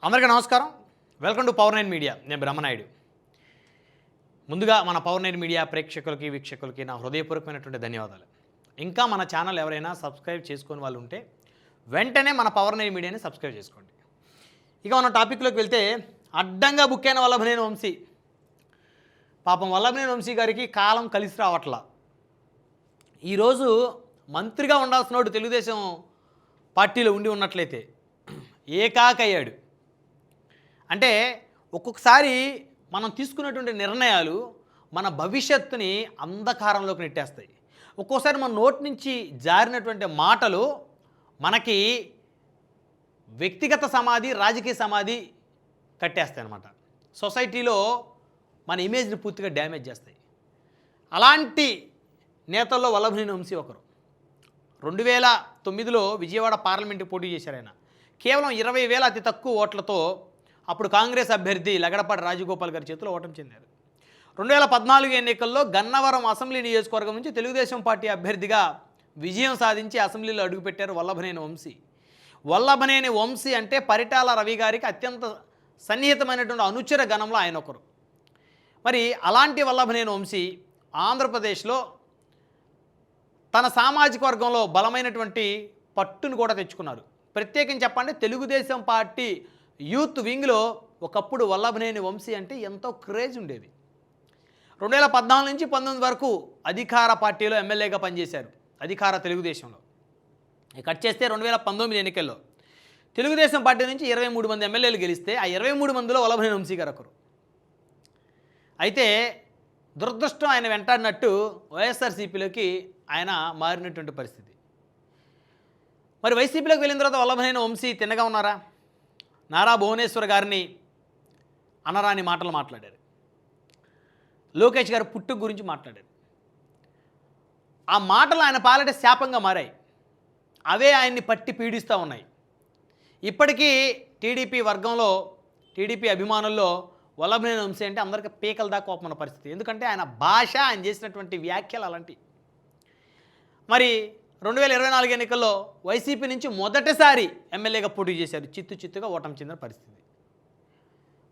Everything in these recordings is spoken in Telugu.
అందరికీ నమస్కారం. Welcome to Power9 Media. నేను బ్రహ్మనాయుడు. ముందుగా మన పవర్9 మీడియా ప్రేక్షకులకి వీక్షకులకి నా హృదయపూర్వకమైనటువంటి ధన్యవాదాలు. ఇంకా మన ఛానల్ ఎవరైనా సబ్స్క్రైబ్ చేసుకుని వాళ్ళు ఉంటే వెంటనే మన పవర్9 మీడియాని సబ్స్క్రైబ్ చేసుకోండి. ఇక మన టాపిక్లోకి వెళ్తే అడ్డంగా బుక్ అయిన వల్లభనేని వంశీ. పాపం వల్లభనేని వంశీ గారికి కాలం కలిసి రావట్లా. ఈరోజు మంత్రిగా ఉండాల్సినోడు తెలుగుదేశం పార్టీలో ఉండి ఉన్నట్లయితే ఏకాకయ్యాడు. అంటే ఒక్కొక్కసారి మనం తీసుకున్నటువంటి నిర్ణయాలు మన భవిష్యత్తుని అంధకారంలోకి నెట్టేస్తాయి. ఒక్కోసారి మన నోటి నుంచి జారినటువంటి మాటలు మనకి వ్యక్తిగత సమాధి, రాజకీయ సమాధి కట్టేస్తాయి అన్నమాట. సొసైటీలో మన ఇమేజ్ని పూర్తిగా డ్యామేజ్ చేస్తాయి. అలాంటి నేతల్లో వల్లభనేని వంశీ ఒకరు. 2009లో విజయవాడ పార్లమెంటుకి పోటీ చేశారు ఆయన. కేవలం 20,000 అతి తక్కువ ఓట్లతో అప్పుడు కాంగ్రెస్ అభ్యర్థి లగడపాటి రాజగోపాల్ గారి చేతిలో ఓటమి చెందారు. 2014 ఎన్నికల్లో గన్నవరం అసెంబ్లీ నియోజకవర్గం నుంచి తెలుగుదేశం పార్టీ అభ్యర్థిగా విజయం సాధించి అసెంబ్లీలో అడుగుపెట్టారు వల్లభనేని వంశీ. వల్లభనేని వంశీ అంటే పరిటాల రవి గారికి అత్యంత సన్నిహితమైనటువంటి అనుచర గణంలో ఆయన ఒకరు. మరి అలాంటి వల్లభనేని వంశీ ఆంధ్రప్రదేశ్లో తన సామాజిక వర్గంలో బలమైనటువంటి పట్టును కూడా తెచ్చుకున్నారు. ప్రత్యేకించి చెప్పండి, తెలుగుదేశం పార్టీ యూత్ వింగ్లో ఒకప్పుడు వల్లభనేని వంశీ అంటే ఎంతో క్రేజ్ ఉండేది. 2014 నుంచి 19 వరకు అధికార పార్టీలో ఎమ్మెల్యేగా పనిచేశారు, అధికార తెలుగుదేశంలో. కట్ చేస్తే 2019 ఎన్నికల్లో తెలుగుదేశం పార్టీ నుంచి 23 మంది ఎమ్మెల్యేలు గెలిస్తే ఆ 23 మందిలో వల్లభనేని వంశీ గారు ఒకరు. అయితే దురదృష్టం ఆయన వెంటాడినట్టు వైఎస్ఆర్సీపీలోకి ఆయన మారినటువంటి పరిస్థితి. మరి వైసీపీలోకి వెళ్ళిన తర్వాత వల్లభనేని వంశీ తిన్నగా ఉన్నారా? నారా భువనేశ్వర్ గారిని అనరాని మాటలు మాట్లాడారు. లోకేష్ గారు పుట్టుక గురించి మాట్లాడారు. ఆ మాటలు ఆయన పాలట శాపంగా మారాయి. అవే ఆయన్ని పట్టి పీడిస్తూ ఉన్నాయి. ఇప్పటికీ టీడీపీ వర్గంలో, టీడీపీ అభిమానుల్లో వల్లభనేని వంశీ అంటే అందరికీ పీకల దాకా కోపం ఉన్న పరిస్థితి. ఎందుకంటే ఆయన భాష, ఆయన చేసినటువంటి వ్యాఖ్యలు అలాంటివి. మరి 2024 ఎన్నికల్లో వైసీపీ నుంచి మొదటిసారి ఎమ్మెల్యేగా పోటీ చేశారు. చిత్తుగా ఓటమి చెందిన పరిస్థితి.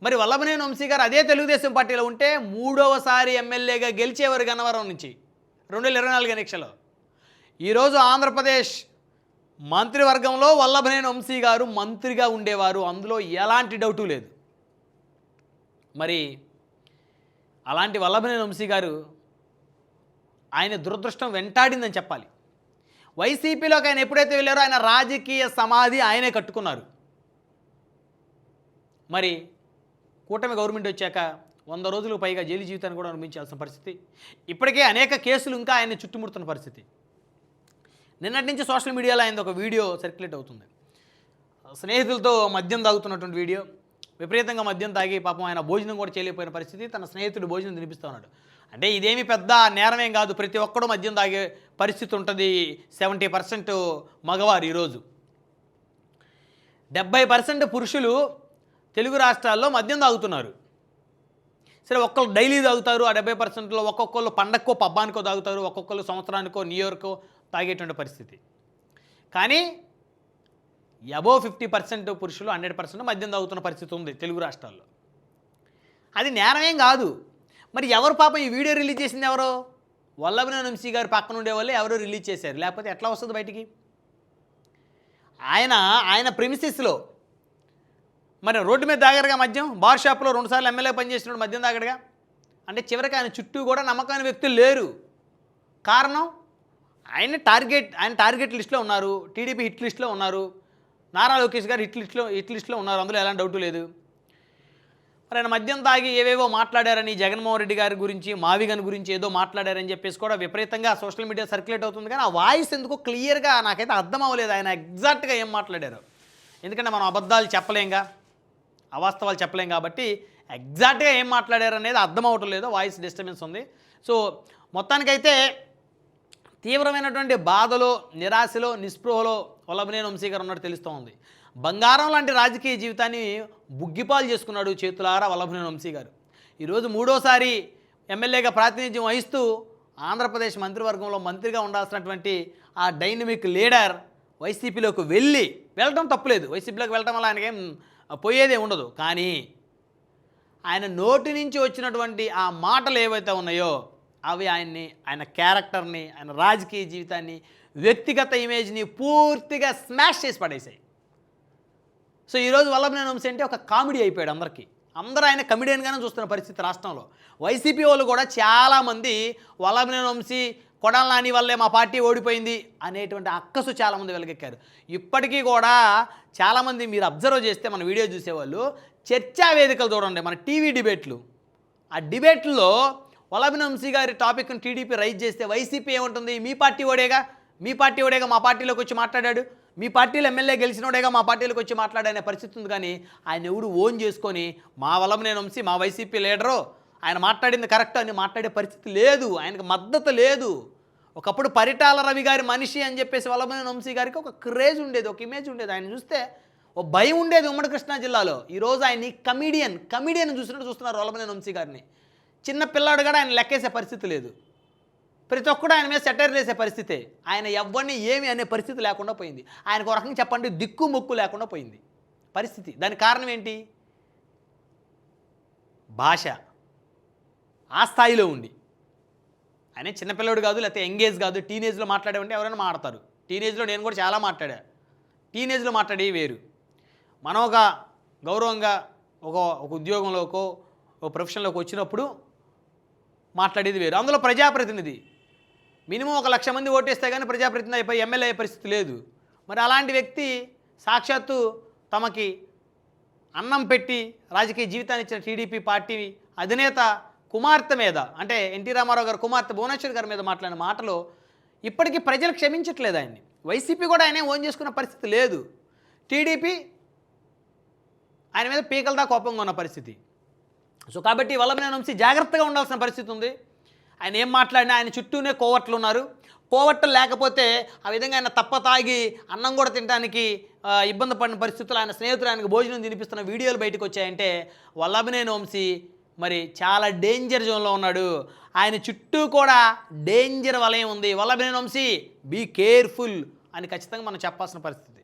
మరి వల్లభనేని వంశీ గారు అదే తెలుగుదేశం పార్టీలో ఉంటే 3వసారి ఎమ్మెల్యేగా గెలిచేవారు గన్నవరం నుంచి 2024 ఎన్నికల్లో. ఈరోజు ఆంధ్రప్రదేశ్ మంత్రివర్గంలో వల్లభనేని వంశీ గారు మంత్రిగా ఉండేవారు, అందులో ఎలాంటి డౌటు లేదు. మరి అలాంటి వల్లభనేని వంశీ గారు ఆయన దురదృష్టం వెంటాడిందని చెప్పాలి. వైసీపీలోకి ఆయన ఎప్పుడైతే వెళ్ళారో ఆయన రాజకీయ సమాధి ఆయనే కట్టుకున్నారు. మరి కూటమి గవర్నమెంట్ వచ్చాక 100 రోజులకు పైగా జైలు జీవితాన్ని కూడా అనుభవించాల్సిన పరిస్థితి. ఇప్పటికే అనేక కేసులు ఇంకా ఆయన్ని చుట్టుముడుతున్న పరిస్థితి. నిన్నటి నుంచి సోషల్ మీడియాలో ఆయన ఒక వీడియో సర్క్యులేట్ అవుతుంది. స్నేహితులతో మద్యం తాగుతున్నటువంటి వీడియో. విపరీతంగా మద్యం తాగి పాపం ఆయన భోజనం కూడా చేయలేకపోయిన పరిస్థితి. తన స్నేహితుడు భోజనం తినిపిస్తూ ఉన్నాడు. అంటే ఇదేమి పెద్ద నేరమేం కాదు, ప్రతి ఒక్కడూ మద్యం తాగే పరిస్థితి ఉంటుంది. 70% మగవారు ఈరోజు. 70% పురుషులు తెలుగు రాష్ట్రాల్లో మద్యం తాగుతున్నారు. సరే, ఒక్కళ్ళు డైలీ తాగుతారు. ఆ 70%లో ఒక్కొక్కళ్ళు పండక్కో పబ్బానికో తాగుతారు, ఒక్కొక్కళ్ళు సంవత్సరానికో న్యూ ఇయర్కో తాగేటువంటి పరిస్థితి. కానీ అబోవ్ 50% పురుషులు 100% మద్యం తాగుతున్న పరిస్థితి ఉంది తెలుగు రాష్ట్రాల్లో. అది నేరమేం కాదు. మరి ఎవరు పాపం ఈ వీడియో రిలీజ్ చేసింది ఎవరో? వల్లభనేని వంశీ గారు పక్కన ఉండేవాళ్ళే ఎవరో రిలీజ్ చేశారు. లేకపోతే ఎట్లా వస్తుంది బయటికి? ఆయన ప్రిమిసెస్లో మరి రోడ్డు మీద తాగరుగా మద్యం. బార్ షాప్లో 2 సార్లు ఎమ్మెల్యే పనిచేసినప్పుడు మద్యం తాగడుగా. అంటే చివరికి ఆయన చుట్టూ కూడా నమ్మకమైన వ్యక్తులు లేరు. కారణం ఆయన టార్గెట్ లిస్ట్లో ఉన్నారు, టీడీపీ హిట్ లిస్ట్లో ఉన్నారు, నారా లోకేష్ గారు హిట్ లిస్ట్లో ఉన్నారు, అందులో ఎలాంటి డౌటు లేదు. మరి ఆయన మద్యం తాగి ఏవేవో మాట్లాడారని, జగన్మోహన్ రెడ్డి గారి గురించి, మావిగన్ గురించి ఏదో మాట్లాడారని చెప్పేసి కూడా విపరీతంగా సోషల్ మీడియా సర్క్యులేట్ అవుతుంది. కానీ ఆ వాయిస్ ఎందుకో క్లియర్గా నాకైతే అర్థం అవ్వలేదు ఆయన ఎగ్జాక్ట్గా ఏం మాట్లాడారు. ఎందుకంటే మనం అబద్ధాలు చెప్పలేంగా, అవాస్తవాలు చెప్పలేం కాబట్టి ఎగ్జాక్ట్గా ఏం మాట్లాడారు అనేది అర్థం అవటం లేదు. వాయిస్ డిస్టర్బెన్స్ ఉంది. సో మొత్తానికైతే తీవ్రమైనటువంటి బాధలో, నిరాశలో, నిస్పృహలో వల్లభనేని వంశీ గారు ఉన్నట్టు తెలుస్తూ ఉంది. బంగారం లాంటి రాజకీయ జీవితాన్ని బుగ్గిపాలు చేసుకున్నాడు చేతులారా వల్లభనేని వంశీ గారు. ఈరోజు 3వసారి ఎమ్మెల్యేగా ప్రాతినిధ్యం వహిస్తూ ఆంధ్రప్రదేశ్ మంత్రివర్గంలో మంత్రిగా ఉండాల్సినటువంటి ఆ డైనమిక్ లీడర్ వైసీపీలోకి వెళ్ళటం తప్పులేదు. వైసీపీలోకి వెళ్ళటం వల్ల ఆయనకేం పోయేదే ఉండదు. కానీ ఆయన నోటి నుంచి వచ్చినటువంటి ఆ మాటలు ఏవైతే ఉన్నాయో అవి ఆయన క్యారెక్టర్ని, ఆయన రాజకీయ జీవితాన్ని, వ్యక్తిగత ఇమేజ్ని పూర్తిగా స్మాష్ చేసి పడేశాయి. సో ఈరోజు వల్లభనేని వంశీ అంటే ఒక కామెడీ అయిపోయాడు అందరికీ. అందరూ ఆయన కమెడియన్గానే చూస్తున్న పరిస్థితి రాష్ట్రంలో. వైసీపీ వాళ్ళు కూడా చాలామంది వల్లభనేని వంశీ కొడాలి నాని వల్లే మా పార్టీ ఓడిపోయింది అనేటువంటి అక్కసు చాలామంది వెలగెక్కారు. ఇప్పటికీ కూడా చాలామంది మీరు అబ్జర్వ్ చేస్తే మన వీడియో చూసేవాళ్ళు చర్చా వేదికలు చూడండి, మన టీవీ డిబేట్లు, ఆ డిబేట్లో వల్లభనేని వంశీ గారి టాపిక్ని టీడీపీ రైజ్ చేస్తే వైసీపీ ఏముంటుంది, మీ పార్టీ ఓడేగా మా పార్టీలోకి వచ్చి మాట్లాడాడు, మీ పార్టీలో ఎమ్మెల్యే గెలిచినోడేగా మా పార్టీలోకి వచ్చి మాట్లాడనే పరిస్థితి ఉంది. కానీ ఆయన ఎవడు ఓన్ చేసుకొని మా వల్లభనేని వంశీ మా వైసీపీ లీడరు ఆయన మాట్లాడింది కరెక్ట్ అని మాట్లాడే పరిస్థితి లేదు, ఆయనకు మద్దతు లేదు. ఒకప్పుడు పరిటాల రవి గారి మనిషి అని చెప్పేసి వల్లభనేని వంశీ గారికి ఒక క్రేజ్ ఉండేది, ఒక ఇమేజ్ ఉండేది, ఆయన చూస్తే ఓ భయం ఉండేది ఉమ్మడి కృష్ణా జిల్లాలో. ఈరోజు ఆయన్ని కమిడియన్ చూసినట్టు చూస్తున్నారు వల్లభనేని వంశీ గారిని. చిన్న పిల్లాడు కూడా ఆయన లెక్కేసే పరిస్థితి లేదు. ప్రతి ఒక్కడు ఆయన మీద సెటైర్ వేసే పరిస్థితే. ఆయన ఎవరిని ఏమి అనే పరిస్థితి లేకుండా పోయింది. ఆయనకు ఒక రకంగా చెప్పండి దిక్కు మొక్కు లేకుండా పోయింది పరిస్థితి. దానికి కారణం ఏంటి? భాష ఆ స్థాయిలో ఉండి, ఆయన చిన్నపిల్లడు కాదు, లేకపోతే ఎంగేజ్ కాదు, టీనేజ్లో మాట్లాడేవంటే ఎవరైనా మాట్లాడతారు. టీనేజ్లో నేను కూడా చాలా మాట్లాడా. టీనేజ్లో మాట్లాడే వేరు. మనం ఒక గౌరవంగా ఒక ఉద్యోగంలోకో ఒక ప్రొఫెషన్లోకి వచ్చినప్పుడు మాట్లాడేది వేరు. అందులో ప్రజాప్రతినిధి మినిమం 1,00,000 మంది ఓటేస్తే కానీ ప్రజాప్రతినిధి అయిపోయి ఎమ్మెల్యే అయ్యే పరిస్థితి లేదు. మరి అలాంటి వ్యక్తి సాక్షాత్తు తమకి అన్నం పెట్టి రాజకీయ జీవితాన్ని ఇచ్చిన టీడీపీ పార్టీ అధినేత కుమార్తె మీద, అంటే ఎన్టీ రామారావు గారు కుమార్తె భువనేశ్వర్ గారి మీద మాట్లాడిన మాటలు ఇప్పటికీ ప్రజలు క్షమించట్లేదు ఆయన్ని. వైసీపీ కూడా ఆయనే ఓన్ చేసుకున్న పరిస్థితి లేదు. టీడీపీ ఆయన మీద పీకలదా కోపంగా ఉన్న పరిస్థితి. సో కాబట్టి వల్లభనేని వంశీ జాగ్రత్తగా ఉండాల్సిన పరిస్థితి ఉంది. ఆయన ఏం మాట్లాడినా ఆయన చుట్టూనే కోవట్లు ఉన్నారు. కోవట్లు లేకపోతే ఆ విధంగా ఆయన తప్ప తాగి అన్నం కూడా తినడానికి ఇబ్బంది పడిన పరిస్థితులు, ఆయన స్నేహితులు ఆయనకు భోజనం తినిపిస్తున్న వీడియోలు బయటకు వచ్చాయంటే వల్లభనేని వంశీ మరి చాలా డేంజర్ జోన్లో ఉన్నాడు. ఆయన చుట్టూ కూడా డేంజర్ వలయం ఉంది. వల్లభనేని వంశీ బీ కేర్ఫుల్ అని ఖచ్చితంగా మనం చెప్పాల్సిన పరిస్థితి.